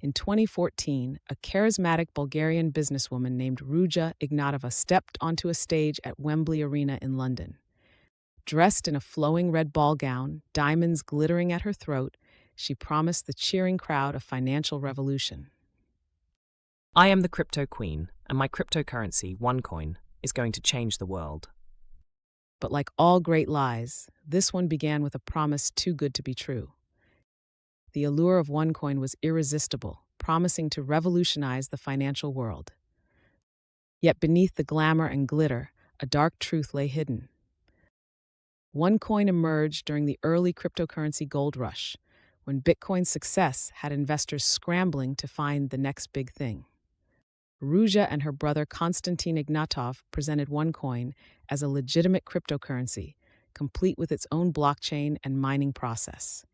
In 2014, a charismatic Bulgarian businesswoman named Ruja Ignatova stepped onto a stage at Wembley Arena in London. Dressed in a flowing red ball gown, diamonds glittering at her throat, she promised the cheering crowd a financial revolution. I am the crypto queen, and my cryptocurrency, OneCoin, is going to change the world. But like all great lies, this one began with a promise too good to be true. The allure of OneCoin was irresistible, promising to revolutionize the financial world. Yet beneath the glamour and glitter, a dark truth lay hidden. OneCoin emerged during the early cryptocurrency gold rush, when Bitcoin's success had investors scrambling to find the next big thing. Ruja and her brother Konstantin Ignatov presented OneCoin as a legitimate cryptocurrency, complete with its own blockchain and mining process.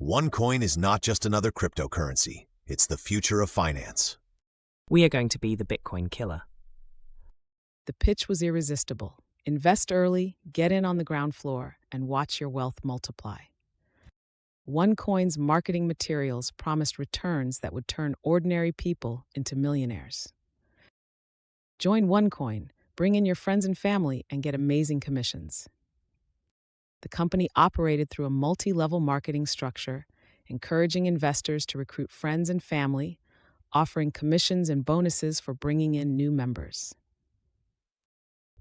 OneCoin is not just another cryptocurrency, it's the future of finance. We are going to be the Bitcoin killer. The pitch was irresistible. Invest early, get in on the ground floor, and watch your wealth multiply. OneCoin's marketing materials promised returns that would turn ordinary people into millionaires. Join OneCoin, bring in your friends and family, and get amazing commissions. The company operated through a multi-level marketing structure, encouraging investors to recruit friends and family, offering commissions and bonuses for bringing in new members.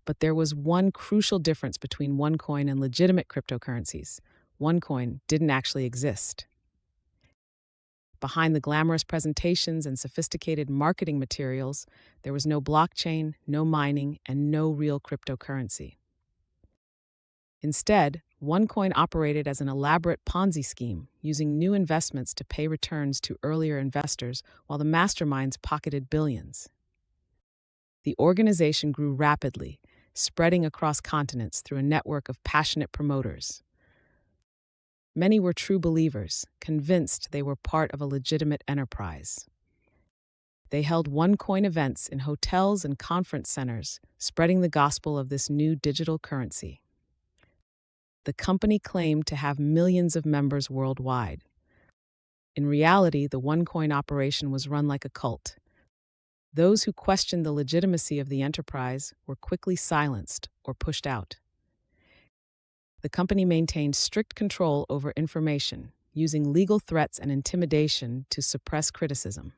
But there was one crucial difference between OneCoin and legitimate cryptocurrencies. OneCoin didn't actually exist. Behind the glamorous presentations and sophisticated marketing materials, there was no blockchain, no mining, and no real cryptocurrency. Instead, OneCoin operated as an elaborate Ponzi scheme, using new investments to pay returns to earlier investors while the masterminds pocketed billions. The organization grew rapidly, spreading across continents through a network of passionate promoters. Many were true believers, convinced they were part of a legitimate enterprise. They held OneCoin events in hotels and conference centers, spreading the gospel of this new digital currency. The company claimed to have millions of members worldwide. In reality, the OneCoin operation was run like a cult. Those who questioned the legitimacy of the enterprise were quickly silenced or pushed out. The company maintained strict control over information, using legal threats and intimidation to suppress criticism.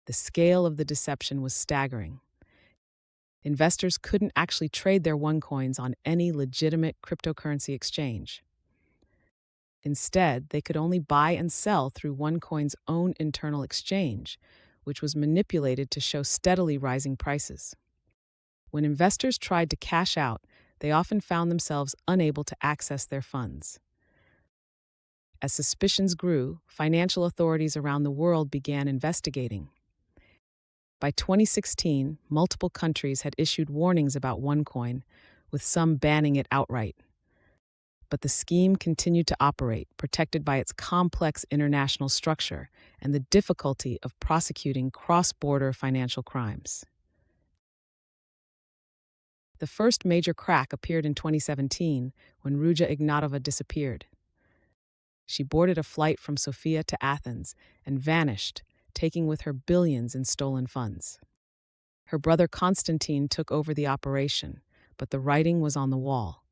The scale of the deception was staggering. Investors couldn't actually trade their OneCoins on any legitimate cryptocurrency exchange. Instead, they could only buy and sell through OneCoin's own internal exchange, which was manipulated to show steadily rising prices. When investors tried to cash out, they often found themselves unable to access their funds. As suspicions grew, financial authorities around the world began investigating. By 2016, multiple countries had issued warnings about OneCoin, with some banning it outright. But the scheme continued to operate, protected by its complex international structure and the difficulty of prosecuting cross-border financial crimes. The first major crack appeared in 2017 when Ruja Ignatova disappeared. She boarded a flight from Sofia to Athens and vanished, taking with her billions in stolen funds. Her brother Konstantin took over the operation, but the writing was on the wall.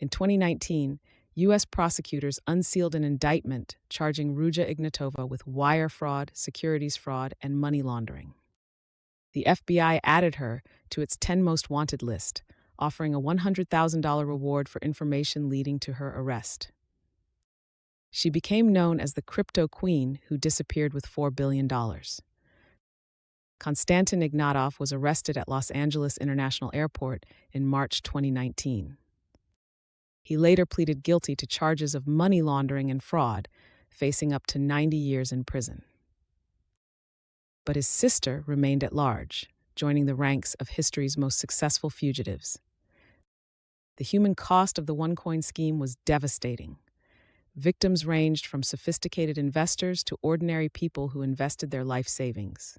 In 2019, U.S. prosecutors unsealed an indictment charging Ruja Ignatova with wire fraud, securities fraud, and money laundering. The FBI added her to its 10 most wanted list, offering a $100,000 reward for information leading to her arrest. She became known as the crypto queen who disappeared with $4 billion. Konstantin Ignatov was arrested at Los Angeles International Airport in March 2019. He later pleaded guilty to charges of money laundering and fraud, facing up to 90 years in prison. But his sister remained at large, joining the ranks of history's most successful fugitives. The human cost of the OneCoin scheme was devastating. Victims ranged from sophisticated investors to ordinary people who invested their life savings.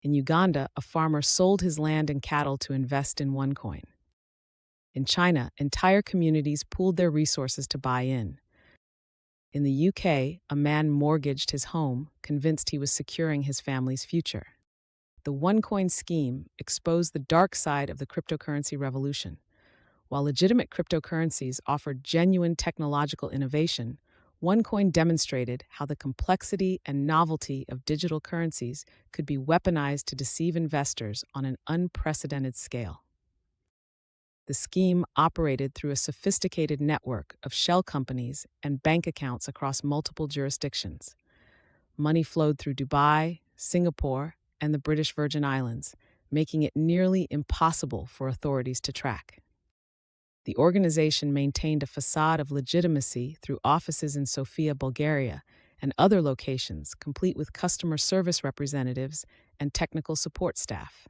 In Uganda, a farmer sold his land and cattle to invest in OneCoin. In China, entire communities pooled their resources to buy in. In the UK, a man mortgaged his home, convinced he was securing his family's future. The OneCoin scheme exposed the dark side of the cryptocurrency revolution. While legitimate cryptocurrencies offered genuine technological innovation, OneCoin demonstrated how the complexity and novelty of digital currencies could be weaponized to deceive investors on an unprecedented scale. The scheme operated through a sophisticated network of shell companies and bank accounts across multiple jurisdictions. Money flowed through Dubai, Singapore, and the British Virgin Islands, making it nearly impossible for authorities to track. The organization maintained a facade of legitimacy through offices in Sofia, Bulgaria, and other locations, complete with customer service representatives and technical support staff.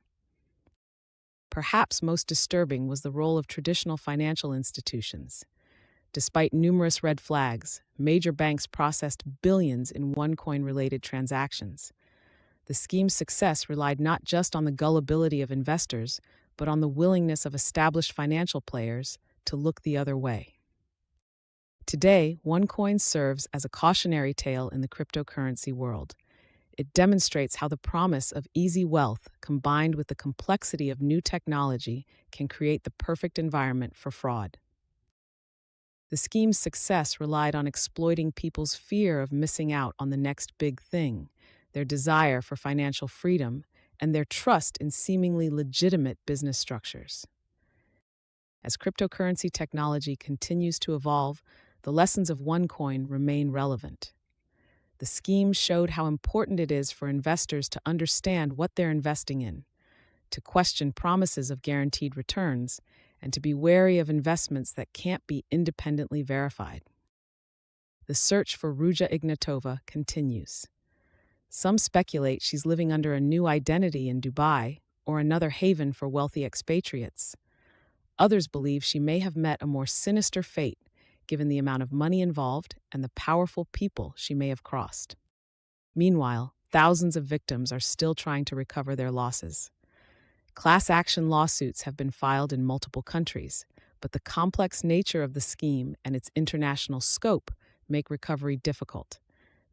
Perhaps most disturbing was the role of traditional financial institutions. Despite numerous red flags, major banks processed billions in OneCoin-related transactions. The scheme's success relied not just on the gullibility of investors, but on the willingness of established financial players to look the other way. Today, OneCoin serves as a cautionary tale in the cryptocurrency world. It demonstrates how the promise of easy wealth combined with the complexity of new technology can create the perfect environment for fraud. The scheme's success relied on exploiting people's fear of missing out on the next big thing, their desire for financial freedom, and their trust in seemingly legitimate business structures. As cryptocurrency technology continues to evolve, the lessons of OneCoin remain relevant. The scheme showed how important it is for investors to understand what they're investing in, to question promises of guaranteed returns, and to be wary of investments that can't be independently verified. The search for Ruja Ignatova continues. Some speculate she's living under a new identity in Dubai or another haven for wealthy expatriates. Others believe she may have met a more sinister fate, given the amount of money involved and the powerful people she may have crossed. Meanwhile, thousands of victims are still trying to recover their losses. Class action lawsuits have been filed in multiple countries, but the complex nature of the scheme and its international scope make recovery difficult.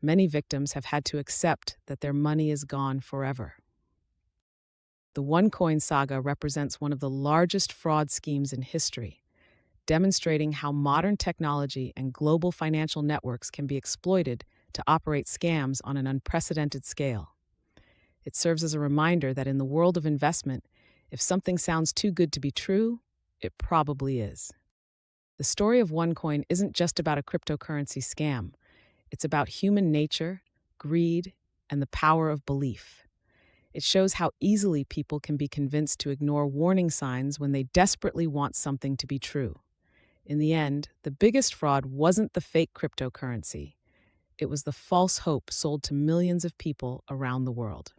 Many victims have had to accept that their money is gone forever. The OneCoin saga represents one of the largest fraud schemes in history, demonstrating how modern technology and global financial networks can be exploited to operate scams on an unprecedented scale. It serves as a reminder that in the world of investment, if something sounds too good to be true, it probably is. The story of OneCoin isn't just about a cryptocurrency scam. It's about human nature, greed, and the power of belief. It shows how easily people can be convinced to ignore warning signs when they desperately want something to be true. In the end, the biggest fraud wasn't the fake cryptocurrency. It was the false hope sold to millions of people around the world.